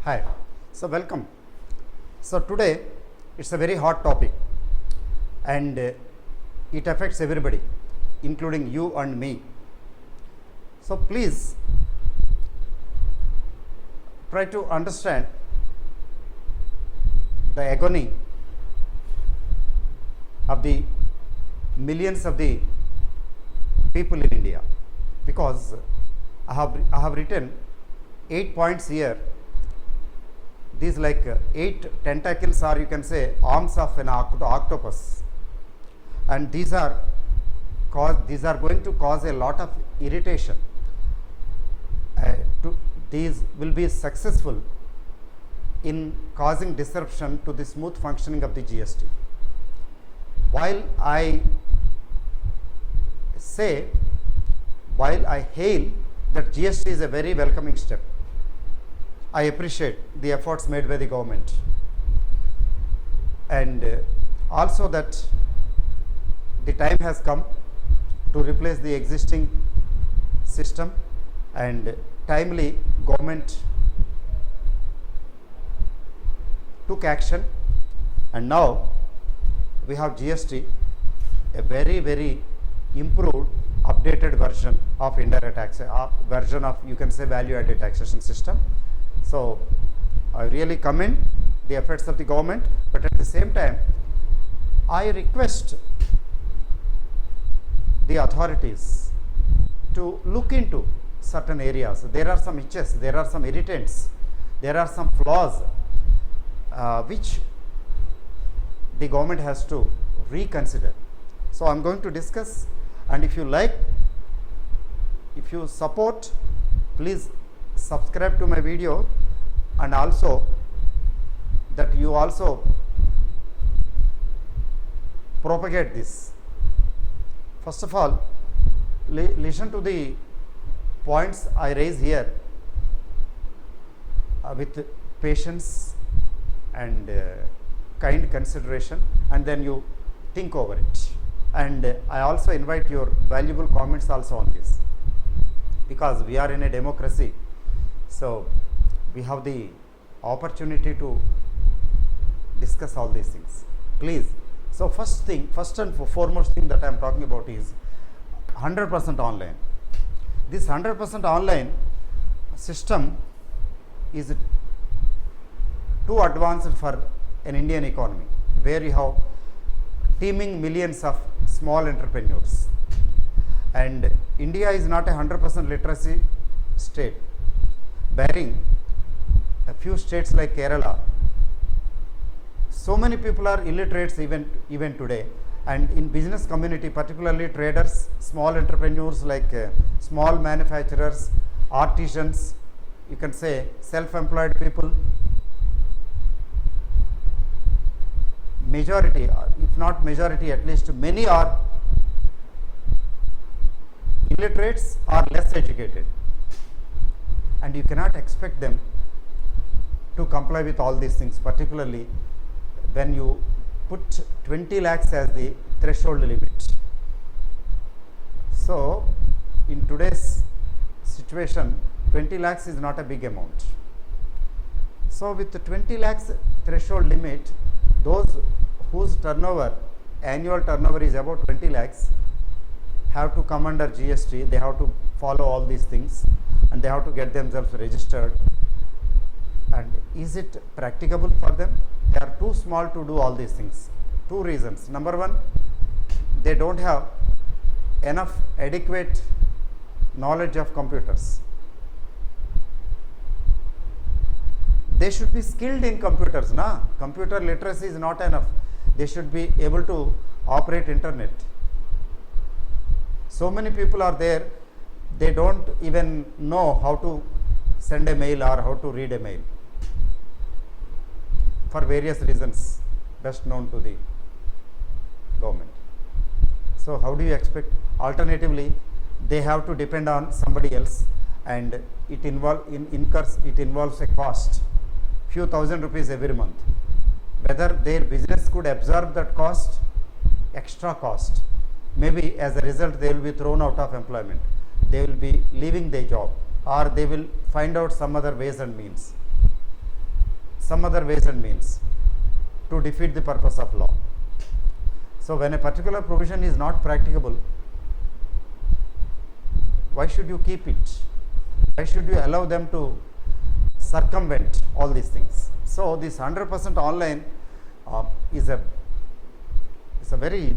Hi, so welcome. So today it's a very hot topic and it affects everybody including you and me. So please try to understand the agony of the millions of the people in India, because I have written 8 points here. These like 8 tentacles, or you can say arms of an octopus, and these are going to cause a lot of irritation. These will be successful in causing disruption to the smooth functioning of the GST. While I hail that GST is a very welcoming step, I appreciate the efforts made by the government, and also that the time has come to replace the existing system, and timely government took action, and now we have GST, a very improved, updated version of indirect tax, version of, you can say, value added taxation system. So I really commend the efforts of the government, but at the same time I request the authorities to look into certain areas. There are some itches, there are some irritants, there are some flaws which the government has to reconsider. So I am going to discuss, and if you like, if you support, please subscribe to my video, and also that you also propagate this. First of all, listen to the points I raise here with patience and kind consideration, and then you think over it. And I also invite your valuable comments also on this, because we are in a democracy, so we have the opportunity to discuss all these things. Please. So first and foremost thing that I am talking about is 100% online. This 100% online system is too advanced for an Indian economy, where you have teeming millions of small entrepreneurs, and India is not a 100% literacy state, barring a few states like Kerala. So many people are illiterates even today, and in business community, particularly traders, small entrepreneurs like small manufacturers, artisans, you can say self-employed people, majority, if not majority, at least many are illiterates or less educated, and you cannot expect them to comply with all these things, particularly when you put 20 lakhs as the threshold limit. So in today's situation, 20 lakhs is not a big amount. So with the 20 lakhs threshold limit, those whose annual turnover is about 20 lakhs have to come under GST. They have to follow all these things, and they have to get themselves registered. And is it practicable for them? They are too small to do all these things. 2 reasons. Number one, they don't have enough adequate knowledge of computers. They should be skilled in computers, na? Computer literacy is not enough. They should be able to operate internet. So many people are there, they don't even know how to send a mail or how to read a mail, for various reasons best known to the government. So how do you expect? Alternatively, they have to depend on somebody else, and it involves a cost, few thousand rupees every month. Whether their business could absorb that cost, extra cost, maybe as a result they will be thrown out of employment, they will be leaving their job, or they will find out some other ways and means. some other ways and means to defeat the purpose of law. So when a particular provision is not practicable, why should you keep it? Why should you allow them to circumvent all these things? So this 100% online is a very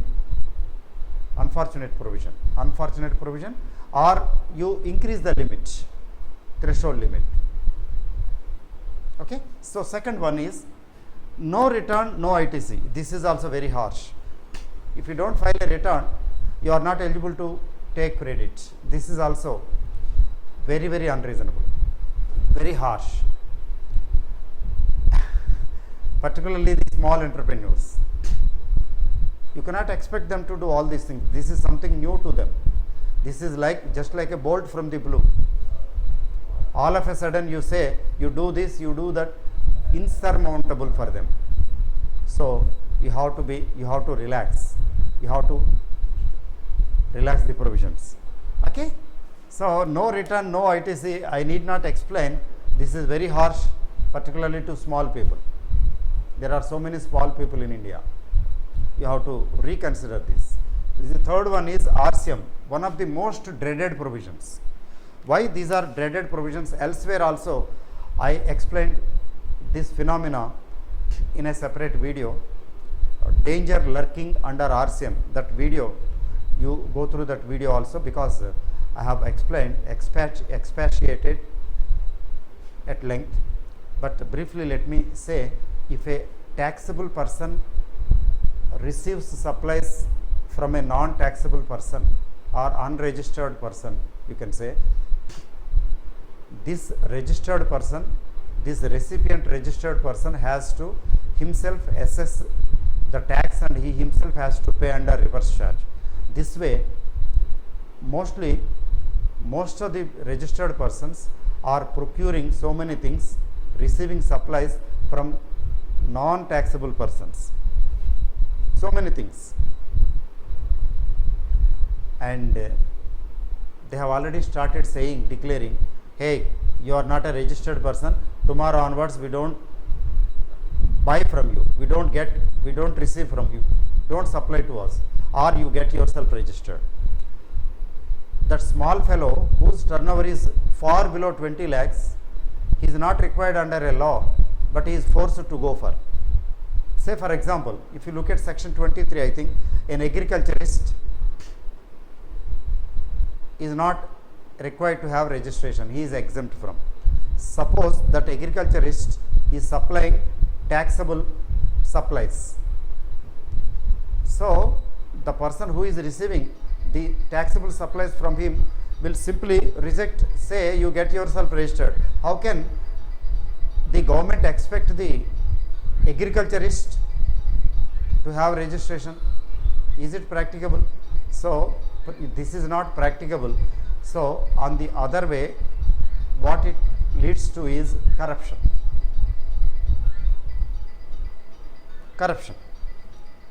unfortunate provision. Or you increase the limit, threshold limit. Okay. So second one is no return, no ITC. This is also very harsh. If you don't file a return, you are not eligible to take credit. This is also very, very unreasonable, very harsh, particularly the small entrepreneurs. You cannot expect them to do all these things. This is something new to them. This is like just like a bolt from the blue. All of a sudden you say you do this, you do that, insurmountable for them. So you have to relax. You have to relax the provisions. Okay. So no return, no ITC. I need not explain. This is very harsh, particularly to small people. There are so many small people in India. You have to reconsider this. The third one is RCM, one of the most dreaded provisions. Why these are dreaded provisions? Elsewhere also I explained this phenomena in a separate video, danger lurking under RCM. That video, you go through that video also, because I have explained, expatiated at length. But briefly let me say, if a taxable person receives supplies from a non-taxable person or unregistered person, you can say, this registered person, this recipient registered person has to himself assess the tax and he himself has to pay under reverse charge. This way, most of the registered persons are procuring so many things, receiving supplies from non-taxable persons, so many things, and they have already started saying, declaring, hey, you are not a registered person, tomorrow onwards we don't buy from you, we don't receive from you, don't supply to us, or you get yourself registered. That small fellow whose turnover is far below 20 lakhs, he is not required under a law, but he is forced to go for. Say for example, if you look at section 23, I think an agriculturist is not required to have registration, he is exempt from. Suppose that agriculturist is supplying taxable supplies. So the person who is receiving the taxable supplies from him will simply reject, say you get yourself registered. How can the government expect the agriculturist to have registration? Is it practicable? So this is not practicable. So on the other way, what it leads to is corruption.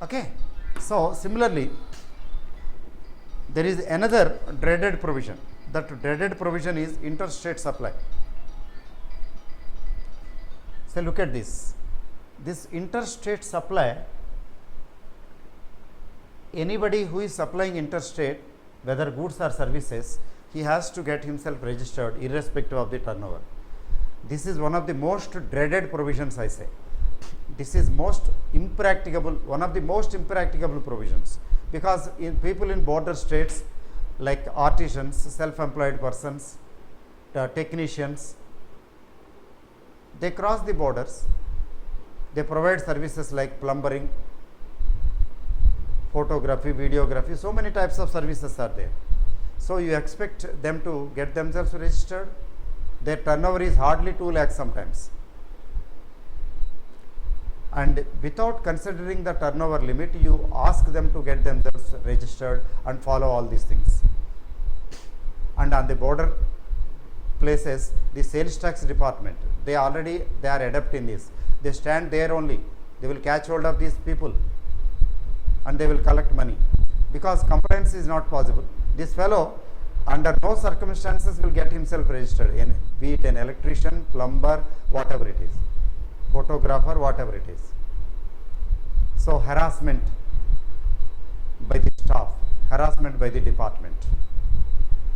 Okay. So similarly, there is another dreaded provision. That dreaded provision is interstate supply. So look at this. This interstate supply, anybody who is supplying interstate, whether goods or services, he has to get himself registered irrespective of the turnover. This is one of the most dreaded provisions, I say. This is most impracticable, one of the most impracticable provisions, because people in border states like artisans, self-employed persons, technicians, they cross the borders, they provide services like plumbering, photography, videography, so many types of services are there. So you expect them to get themselves registered, their turnover is hardly 2 lakhs sometimes. And without considering the turnover limit, you ask them to get themselves registered and follow all these things. And on the border places, the sales tax department, they are adept in this. They stand there only, they will catch hold of these people and they will collect money, because compliance is not possible. This fellow under no circumstances will get himself registered, be it an electrician, plumber, whatever it is. photographer, whatever it is. So harassment by the staff, harassment by the department,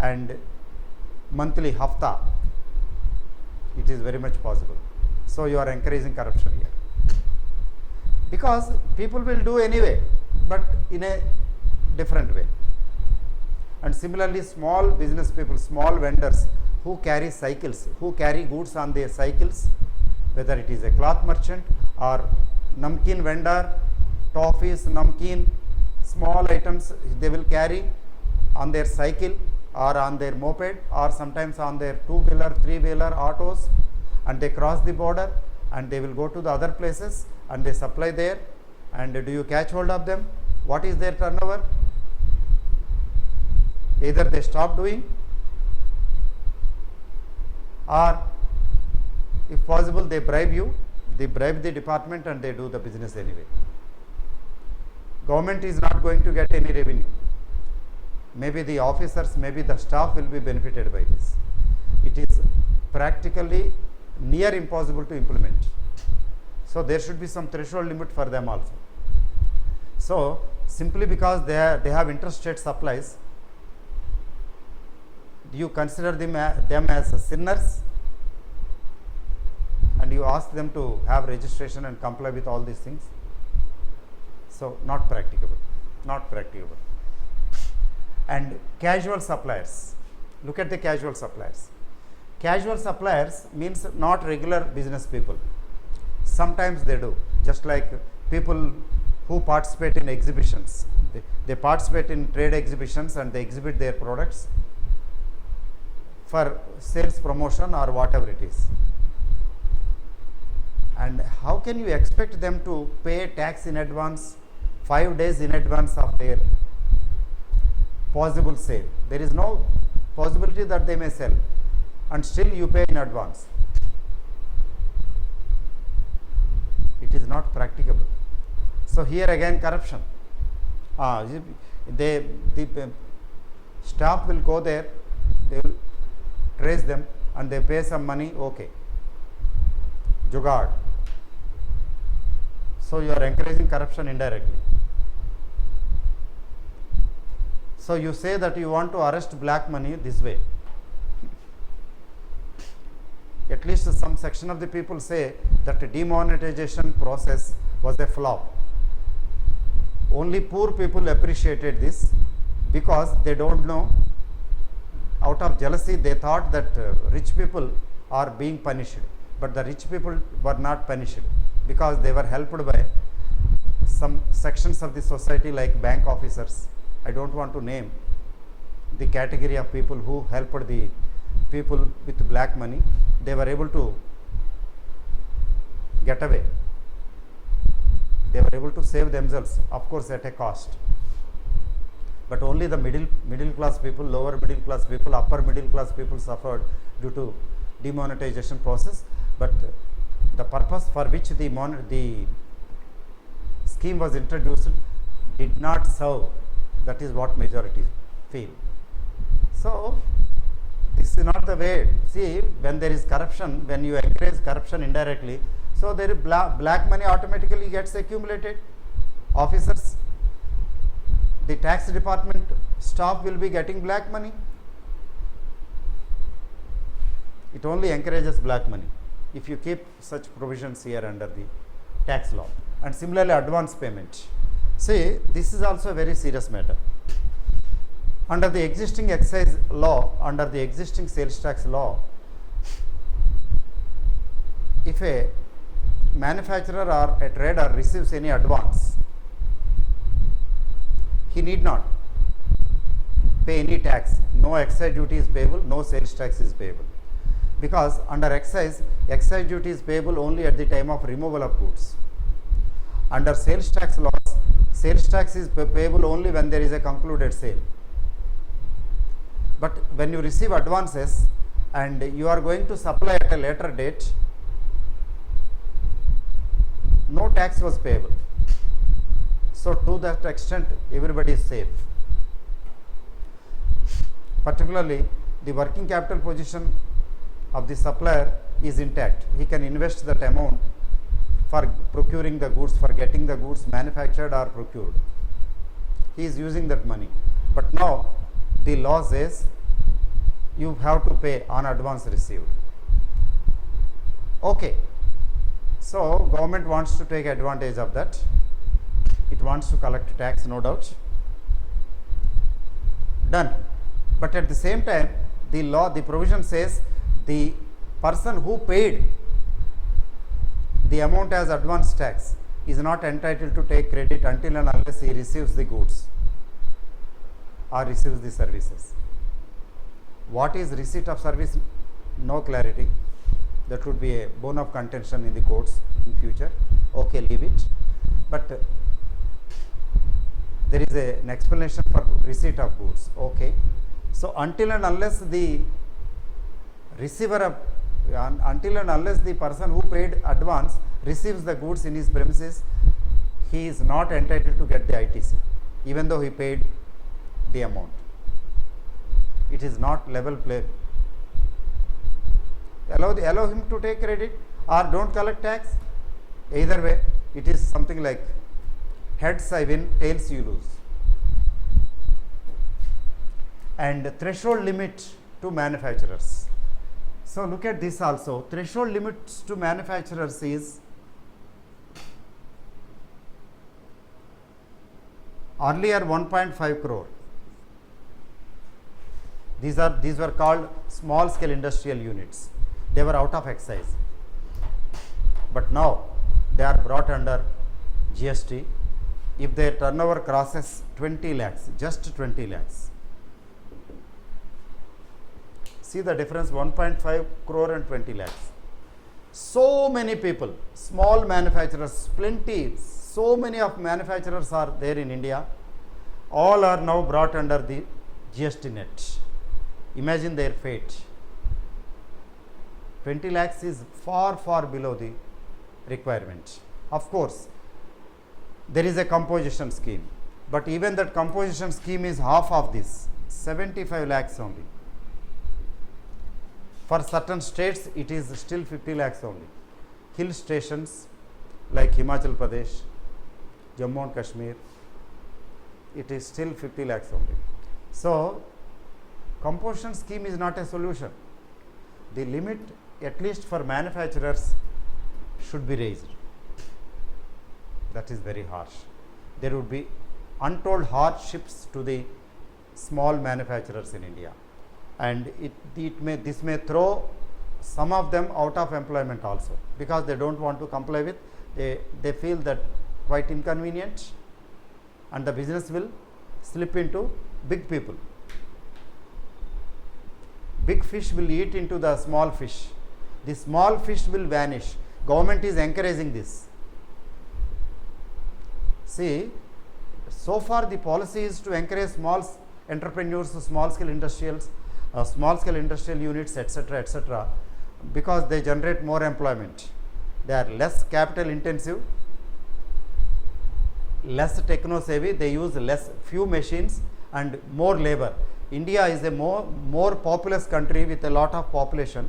and monthly hafta, it is very much possible. So you are encouraging corruption here, because people will do anyway, but in a different way. And similarly, small business people, small vendors who carry cycles, who carry goods on their cycles, whether it is a cloth merchant or namkeen vendor, toffees, namkeen, small items they will carry on their cycle or on their moped or sometimes on their two-wheeler, three-wheeler autos, and they cross the border and they will go to the other places and they supply there. And do you catch hold of them? What is their turnover? Either they stop doing, or if possible they bribe you, they bribe the department and they do the business anyway. Government is not going to get any revenue. Maybe the officers, maybe the staff will be benefited by this. It is practically near impossible to implement. So there should be some threshold limit for them also. So simply because they have interstate supplies, you consider them as sinners, and you ask them to have registration and comply with all these things. So not practicable, not practicable. And casual suppliers, look at the casual suppliers. Casual suppliers means not regular business people. Sometimes they do, just like people who participate in exhibitions. They participate in trade exhibitions and they exhibit their products for sales promotion or whatever it is. And how can you expect them to pay tax in advance, 5 days in advance of their possible sale? There is no possibility that they may sell, and still you pay in advance. It is not practicable. So here again corruption. The staff will go there, they will trace them and they pay some money, okay, jugaad. So you are encouraging corruption indirectly. So you say that you want to arrest black money this way. At least some section of the people say that the demonetization process was a flop. Only poor people appreciated this because they don't know. Out of jealousy, they thought that rich people are being punished, but the rich people were not punished because they were helped by some sections of the society like bank officers. I don't want to name the category of people who helped the people with black money. They were able to get away. They were able to save themselves, of course at a cost. But only the middle class people, lower middle class people, upper middle class people suffered due to demonetization process. But the purpose for which the scheme was introduced did not serve. That is what majority feel. So this is not the way. See, when there is corruption, when you encourage corruption indirectly, so there is black money automatically gets accumulated. Officers, the tax department staff will be getting black money. It only encourages black money if you keep such provisions here under the tax law. And similarly, advance payment. See, this is also a very serious matter. Under the existing excise law, under the existing sales tax law, if a manufacturer or a trader receives any advance, he need not pay any tax. No excise duty is payable, no sales tax is payable. Because under excise duty is payable only at the time of removal of goods. Under sales tax laws, sales tax is payable only when there is a concluded sale. But when you receive advances and you are going to supply at a later date, no tax was payable. So to that extent, everybody is safe. Particularly, the working capital position of the supplier is intact. He can invest that amount for procuring the goods, for getting the goods manufactured or procured. He is using that money. But now the law says you have to pay on advance received. Okay. So government wants to take advantage of that. It wants to collect tax, no doubt. Done. But at the same time, the law, the provision says the person who paid the amount as advance tax is not entitled to take credit until and unless he receives the goods or receives the services. What is receipt of service? No clarity. That would be a bone of contention in the courts in future. Okay, leave it. But there is an explanation for receipt of goods. Okay. So until and unless the receiver of, until and unless the person who paid advance receives the goods in his premises, he is not entitled to get the ITC, even though he paid the amount. It is not level play. Allow him to take credit or don't collect tax. Either way, it is something like heads I win, tails you lose. And threshold limit to manufacturers. So look at this also. Threshold limits to manufacturers is earlier 1.5 crore. These were called small scale industrial units. They were out of excise. But now they are brought under GST if their turnover crosses 20 lakhs, just 20 lakhs. See the difference, 1.5 crore and 20 lakhs. So many people, small manufacturers, plenty, so many of manufacturers are there in India. All are now brought under the GST net. Imagine their fate. 20 lakhs is far, far below the requirement. Of course, there is a composition scheme, but even that composition scheme is half of this, 75 lakhs only. For certain states, it is still 50 lakhs only. Hill stations like Himachal Pradesh, Jammu and Kashmir, it is still 50 lakhs only. So, composition scheme is not a solution. The limit, at least for manufacturers, should be raised. That is very harsh. There would be untold hardships to the small manufacturers in India, and this may throw some of them out of employment also, because they don't want to comply with, they feel that quite inconvenient, and the business will slip into big people. Big fish will eat into the small fish. The small fish will vanish. Government is encouraging this. See, so far the policy is to encourage small entrepreneurs, small scale industrials, small scale industrial units, etc., etc., because they generate more employment. They are less capital intensive, less techno savvy, they use few machines and more labor. India is a more populous country with a lot of population,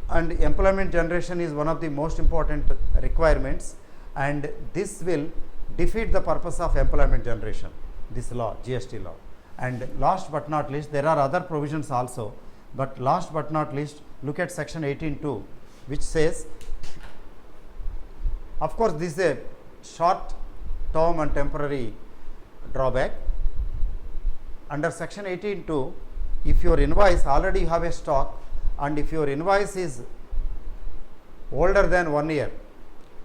and employment generation is one of the most important requirements, and this will defeat the purpose of employment generation, this law, GST law. And last but not least, there are other provisions also, but last but not least, look at section 18(2), which says, of course this is a short term and temporary drawback. Under section 18(2), if your invoice, already you have a stock, and if your invoice is older than 1 year,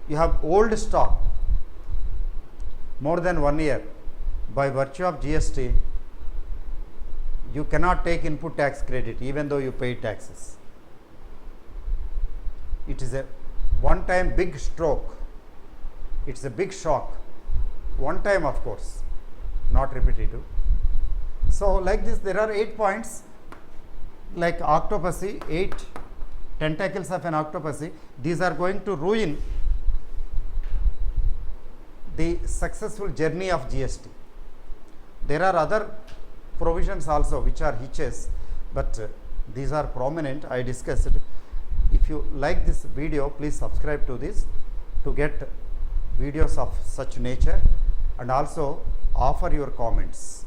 you have old stock more than 1 year, by virtue of GST, you cannot take input tax credit even though you pay taxes. It is a one time big stroke, it is a big shock, one time of course, not repetitive. So like this, there are 8 points, like octopussy, 8 tentacles of an octopussy. These are going to ruin the successful journey of GST. There are other provisions also which are hitches, but these are prominent, I discussed. If you like this video, please subscribe to this, to get videos of such nature and also offer your comments.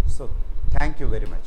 So thank you very much.